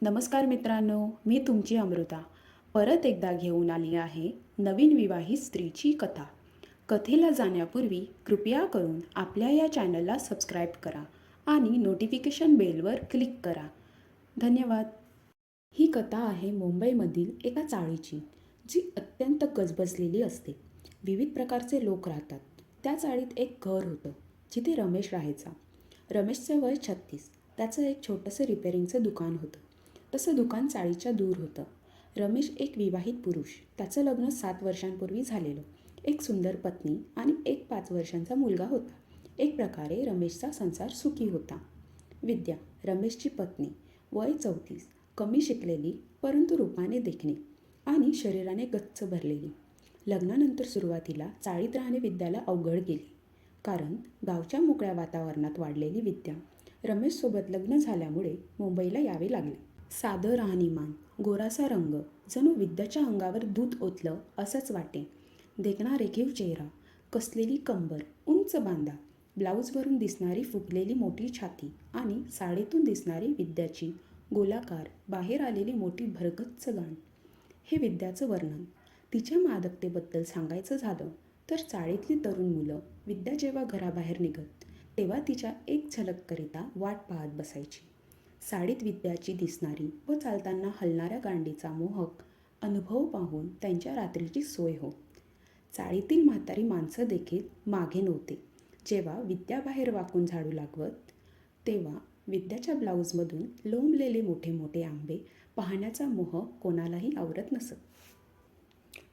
नमस्कार मित्रांनो, मी तुमची अमृता. परत एकदा घेऊन आली आहे नवीन विवाहित स्त्रीची कथा. कथेला जाण्यापूर्वी कृपया करून आपल्या या चॅनलला सबस्क्राईब करा आणि नोटिफिकेशन बेलवर क्लिक करा. धन्यवाद. ही कथा आहे मुंबईमधील एका चाळीची, जी अत्यंत गजबजलेली असते. विविध प्रकारचे लोक राहतात. त्या चाळीत एक घर होतं, जिथे रमेश राहायचा. रमेशचं वय 36. त्याचं एक छोटंसं रिपेअरिंगचं दुकान होतं. तसं दुकान चाळीच्या दूर होतं. रमेश एक विवाहित पुरुष. त्याचं लग्न 7 वर्षांपूर्वी झालेलं. एक सुंदर पत्नी आणि एक 5 वर्षांचा मुलगा होता. एक प्रकारे रमेशचा संसार सुखी होता. विद्या, रमेशची पत्नी, वय 34, कमी शिकलेली परंतु रूपाने देखणी आणि शरीराने गच्च भरलेली. लग्नानंतर सुरुवातीला चाळीत राहणे विद्याला अवघड गेले. कारण गावच्या मोकळ्या वातावरणात वाढलेली विद्या रमेशसोबत लग्न झाल्यामुळे मुंबईला यावे लागले. साधं राहणीमान, गोरासा रंग, जणू विद्याच्या अंगावर दूध ओतलं असंच वाटे. देखणा रेखीव चेहरा, कसलेली कंबर, उंच बांधा, ब्लाऊजवरून दिसणारी फुगलेली मोठी छाती आणि साडीतून दिसणारी विद्याची गोलाकार बाहेर आलेली मोठी भरगच्च गाण. हे विद्याचं वर्णन. तिच्या मादकतेबद्दल सांगायचं झालं तर चाळीतली तरुण मुलं विद्या जेव्हा घराबाहेर निघत तेव्हा तिच्या एक झलककरिता वाट पाहत बसायची. साडीत विद्याची दिसणारी व चालताना हलणाऱ्या गांडीचा मोहक अनुभव पाहून त्यांच्या रात्रीची सोय हो. चाळीतील म्हातारी माणसं देखील मागे नव्हते. जेव्हा विद्या बाहेर वाकून झाडू लागवत तेव्हा विद्याच्या ब्लाऊजमधून लोंबलेले मोठे मोठे आंबे पाहण्याचा मोह कोणालाही आवरत नसत.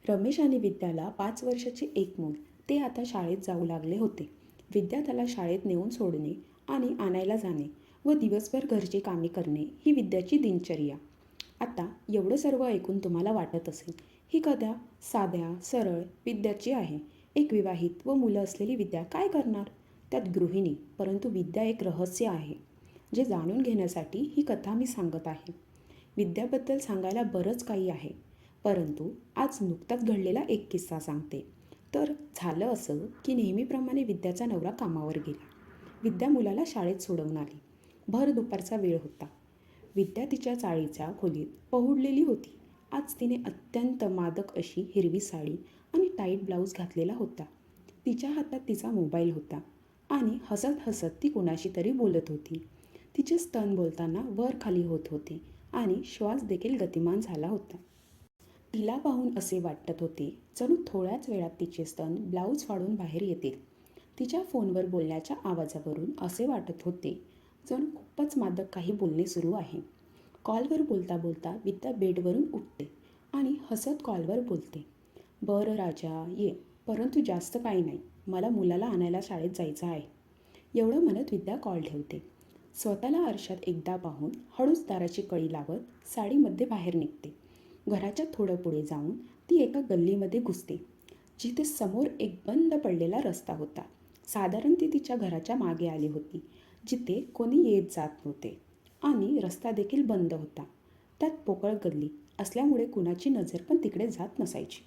रमेश आणि विद्याला 5 वर्षाचे एक मूल. ते आता शाळेत जाऊ लागले होते. विद्या त्याला शाळेत नेऊन सोडणे आणि आणायला जाणे व दिवसभर घरची कामे करणे ही विद्याची दिनचर्या. आता एवढं सर्व ऐकून तुम्हाला वाटत असेल, ही कथा साध्या सरळ विद्याची आहे. एक विवाहित व मुलं असलेली विद्या काय करणार? त्यात गृहिणी, परंतु विद्या एक रहस्य आहे, जे जाणून घेण्यासाठी ही कथा मी सांगत आहे. विद्याबद्दल सांगायला बरंच काही आहे, परंतु आज नुकताच घडलेला एक किस्सा सांगते. तर झालं असं की नेहमीप्रमाणे विद्याचा नवरा कामावर गेला. विद्या मुलाला शाळेत सोडवून आली. भर दुपारचा वेळ होता. विद्या तिच्या चाळीच्या खोलीत पहुडलेली होती. आज तिने अत्यंत मादक अशी हिरवी साडी आणि टाईट ब्लाऊज घातलेला होता. तिच्या हातात तिचा मोबाईल होता आणि हसत हसत ती कुणाशी तरी बोलत होती. तिचे स्तन बोलताना वर खाली होत होते आणि श्वास देखील गतिमान झाला होता. तिला पाहून असे वाटत होते जणू थोड्याच वेळात तिचे स्तन ब्लाऊज फाडून बाहेर येतील. तिच्या फोनवर बोलण्याच्या आवाजावरून असे वाटत होते जणू खूपच मादक काही बोलणे सुरू आहे. कॉलवर बोलता बोलता विद्या बेडवरून उठते आणि हसत कॉलवर बोलते. बरं राजा, ये, परंतु जास्त काही नाही, मला मुलाला आणायला शाळेत जायचं आहे. एवढं म्हणत विद्या कॉल ठेवते. स्वतःला आरशात एकदा पाहून हळूच दाराची कळी लावत साडीमध्ये बाहेर निघते. घराच्या थोडं पुढे जाऊन ती एका गल्लीमध्ये घुसते, जिथे समोर एक बंद पडलेला रस्ता होता. साधारण ती तिच्या घराच्या मागे आली होती, जिथे कोणी येत जात नव्हते आणि रस्ता देखील बंद होता. त्यात पोकळ गल्ली असल्यामुळे कुणाची नजर पण तिकडे जात नसायची.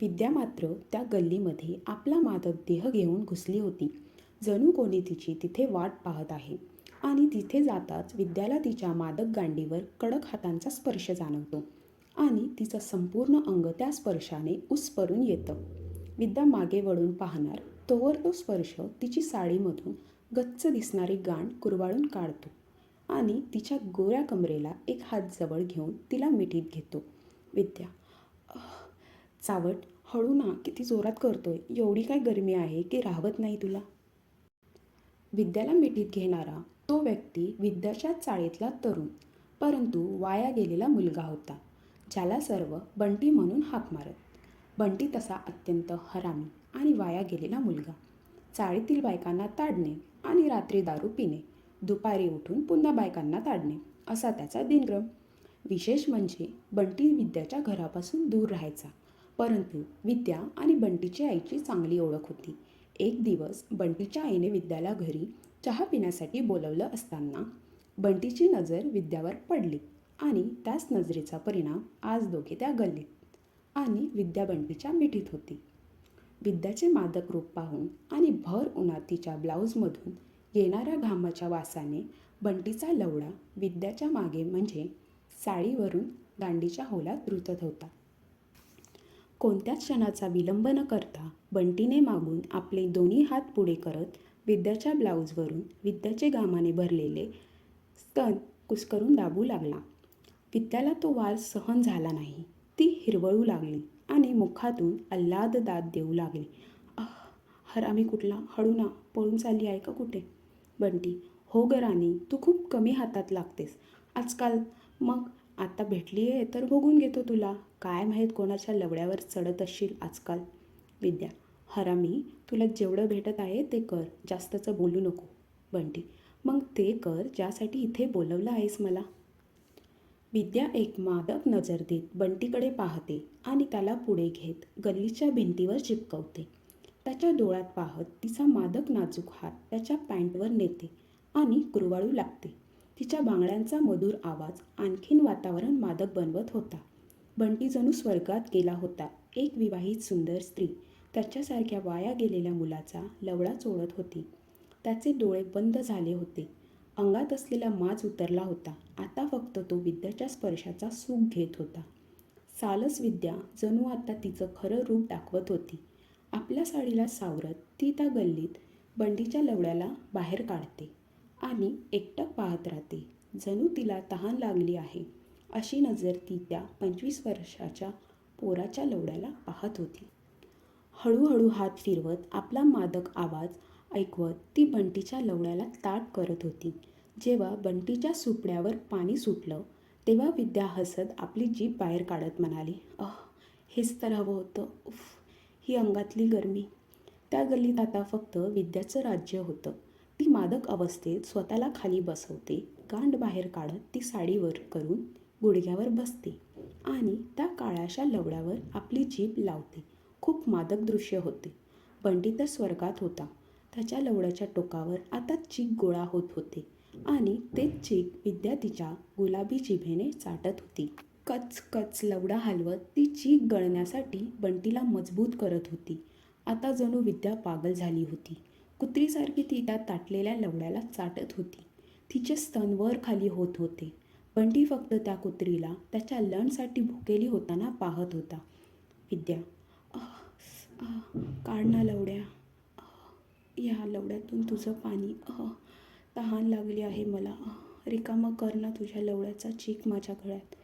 विद्या मात्र त्या गल्लीमध्ये आपला मादक देह घेऊन घुसली होती. जणू कोणी तिची तिथे वाट पाहत आहे आणि तिथे जाताच विद्याला तिच्या मादक गांडीवर कडक हातांचा स्पर्श जाणवतो आणि तिचं संपूर्ण अंग त्या स्पर्शाने उसपरून येतं. विद्या मागे वळून पाहणार तोवर तो स्पर्श तिची साडीमधून गच्च दिसणारी गांड कुरवाळून काढतो आणि तिच्या गोऱ्या कमरेला एक हात जवळ घेऊन तिला मिठीत घेतो. विद्या, चावट, हळू ना, किती जोरात करतोय, एवढी काय गरमी आहे की राहवत नाही तुला? विद्याला मिठीत घेणारा तो व्यक्ती विद्याच्या चाळीतला तरुण परंतु वाया गेलेला मुलगा होता, ज्याला सर्व बंटी म्हणून हाक मारत. बंटी तसा अत्यंत हरामी आणि वाया गेलेला मुलगा. चाळीतील बायकांना ताडणे आणि रात्री दारू पिणे, दुपारी उठून पुन्हा बायकांना ताडणे असा त्याचा दिनक्रम. विशेष म्हणजे बंटी विद्याच्या घरापासून दूर राहायचा, परंतु विद्या आणि बंटीची आईची चांगली ओळख होती. एक दिवस बंटीच्या आईने विद्याला घरी चहा पिण्यासाठी बोलवलं असताना बंटीची नजर विद्यावर पडली आणि त्याच नजरेचा परिणाम आज दोघे त्या गल्लीत आणि विद्या बंटीच्या मिठीत होती. विद्याचे मादक रूप पाहून आणि भर उन्हात तिच्या ब्लाऊजमधून येणाऱ्या घामाच्या वासाने बंटीचा लवडा विद्याच्या मागे म्हणजे साडीवरून दांडीच्या होलात रुतत होता. कोणत्याच क्षणाचा विलंब न करता बंटीने मागून आपले दोन्ही हात पुढे करत विद्याच्या ब्लाऊजवरून विद्याचे घामाने भरलेले स्तन कुस्करून दाबू लागला. विद्याला तो वार सहन झाला नाही. ती हिरवळू लागली आणि मुखातून आल्हाद दाद देऊ लागली. हरामी कुठला, हळू ना, पळून चालली आहे का कुठे? बंटी: हो ग राणी, तू खूप कमी हातात लागतेस आजकाल. मग आता भेटली आहे तर बघून घेतो तुला. काय माहीत कोणाच्या लवड्यावर चढत असशील आजकाल. विद्या: हरामी, तुला जेवढं भेटत आहे ते कर, जास्तचं बोलू नको. बंटी: मग ते कर ज्यासाठी इथे बोलवलं आहेस मला. विद्या एक मादक नजर देत बंटीकडे पाहते आणि त्याला पुढे घेत गल्लीच्या भिंतीवर चिपकवते. त्याच्या डोळ्यात पाहत तिचा मादक नाजूक हात त्याच्या पॅन्टवर नेते आणि कुरवाळू लागते. तिच्या बांगड्यांचा मधुर आवाज आणखीन वातावरण मादक बनवत होता. बंटी जणू स्वर्गात गेला होता. एक विवाहित सुंदर स्त्री त्याच्यासारख्या वाया गेलेल्या मुलाचा लवडा चोळत होती. त्याचे डोळे बंद झाले होते. अंगात असलेला माज उतरला होता. आता फक्त तो विद्याच्या स्पर्शाचा सुख घेत होता. सालस विद्या जणू आता तिचं खरं रूप दाखवत होती. आपल्या साडीला सावरत ती त्या गल्लीत बंटीच्या लवड्याला बाहेर काढते आणि एकटक पाहत राहते. जणू तिला तहान लागली आहे अशी नजर ती त्या 25 वर्षाच्या पोराच्या लवड्याला पाहत होती. हळूहळू हात फिरवत आपला मादक आवाज ऐकवत ती बंटीच्या लवड्याला ताट करत होती. जेव्हा बंटीच्या सुपड्यावर पाणी सुटलं तेव्हा विद्या हसत आपली जीभ बाहेर काढत म्हणाली, हेच तर हवं होतं. उफ, ही अंगातली गरमी. त्या गल्लीत आता फक्त विद्याचं राज्य होतं. ती मादक अवस्थेत स्वतःला खाली बसवते, गांड बाहेर काढत ती साडीवर करून गुडघ्यावर बसते आणि त्या काळ्याशा लवड्यावर आपली जीभ लावते. खूप मादक दृश्य होते. बंटी तर स्वर्गात होता. त्याच्या लवड्याच्या टोकावर आता चीक गोळा होत होते आणि तेच चीक विद्या तिच्या गुलाबी जिभेने चाटत होती. कच कच लवडा हलवत ती चीक गळण्यासाठी बंटीला मजबूत करत होती. आता जणू विद्या पागल झाली होती. कुत्रीसारखी ती त्या ताटलेल्या लवड्याला चाटत होती. तिचे स्तन वर खाली होत होते. बंटी फक्त त्या कुत्रीला त्याच्या लणसाठी भुकेली होताना पाहत होता. विद्या: काढ ना लवड्या, या लवड्यातून तुझं पाणी, तहान लागली आहे मला. रिकामं कर ना तुझ्या लवड्याचा चीक माझ्या गळ्यात.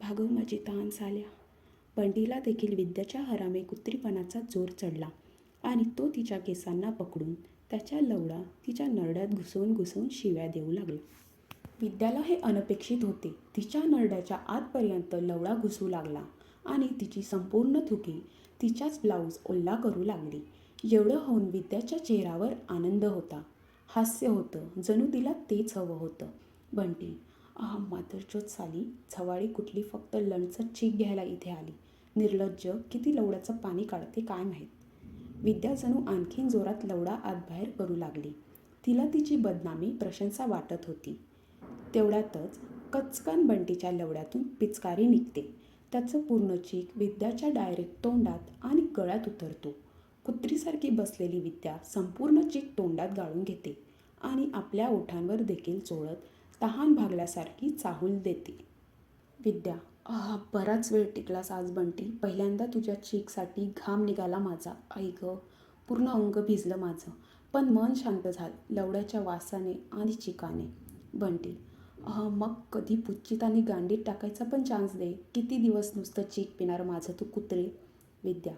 भागव माझी तहान साल्या. बंटीला देखील विद्याच्या हरामी कुत्रीपणाचा जोर चढला आणि तो तिच्या केसांना पकडून त्याच्या लवडा तिच्या नरड्यात घुसवून घुसवून शिव्या देऊ लागला. विद्याला हे अनपेक्षित होते. तिच्या नरड्याच्या आतपर्यंत लवडा घुसू लागला आणि तिची संपूर्ण थुकी तिच्याच ब्लाऊज ओल्ला करू लागली. एवढं होऊन विद्याच्या चेहऱ्यावर आनंद होता, हास्य होतं. जणू तिला तेच हवं होतं. बंटी: मातरचोद साली, झवाळी कुठली फक्त लणचं चीक घ्यायला इथे आली. निर्लज्ज, किती लवड्याचं पाणी काढते काय माहीत. विद्या जणू आणखीन जोरात लवडा आत बाहेर करू लागली. तिला तिची बदनामी प्रशंसा वाटत होती. तेवढ्यातच कचकन बंटीच्या लवड्यातून पिचकारी निघते. त्याचं पूर्ण चीक विद्याच्या डायरेक्ट तोंडात आणि गळ्यात उतरतो. कुत्रीसारखी बसलेली विद्या संपूर्ण चीक तोंडात गाळून घेते आणि आपल्या ओठांवर देखील चोळत तहान भागल्यासारखी चाहूल देते. विद्या: बराच वेळ टिकलास आज बंटी. पहिल्यांदा तुझ्या चीकसाठी घाम निघाला माझा. आई गं, पूर्ण अंग भिजलं माझं. पण मन शांत झालं लवड्याच्या वासाने आणि चिकाने. बंटी: मग कधी पुच्चीत आणि गांडीत टाकायचा पण चान्स दे. किती दिवस नुसतं चीक पिणार माझं तू कुत्रे. विद्या: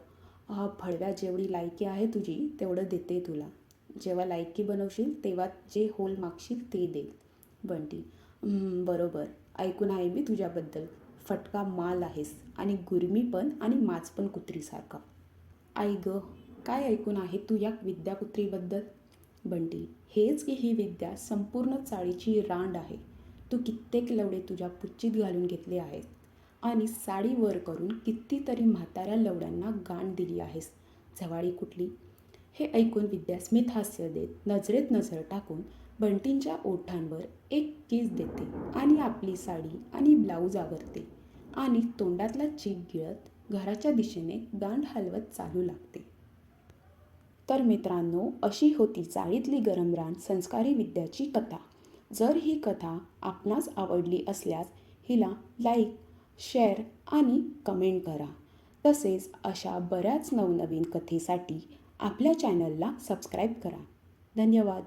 भडव्या, जेवढी लायकी आहे तुझी तेवढं देते तुला. जेव्हा लायकी बनवशील तेव्हा जे होल मागशील ते दे. बंटी: बरोबर, ऐकून आहे मी तुझ्याबद्दल. फटका माल आहेस आणि गुरमी पण आणि माज पण कुत्रीसारखा. आई गं, काय ऐकून आहे तू या विद्या कुत्रीबद्दल. बंटी: हेच की ही विद्या संपूर्ण चाळीची रांड आहे. तू कित्येक लवडे तुझ्या पुच्चीत घालून घेतले आहेत आणि साडी वर करून कितीतरी म्हाताऱ्या लवड्यांना गांड दिली आहेस, झवाळी कुठली. हे ऐकून विद्या स्मित हास्य देत नजरेत नजर टाकून बंटींच्या ओठांवर एक किस देते आणि आपली साडी आणि ब्लाऊज आवरते आणि तोंडातला चीक गिळत घराच्या दिशेने गांड हलवत चालू लागते. तर मित्रांनो, अशी होती चाळीतली गरम रान संस्कारी विद्याची कथा. जर ही कथा आपणास आवडली असल्यास हिला लाईक, शेअर आणि कमेंट करा. तसेच अशा बऱ्याच नवनवीन कथेसाठी आपल्या चॅनलला सबस्क्राईब करा. धन्यवाद.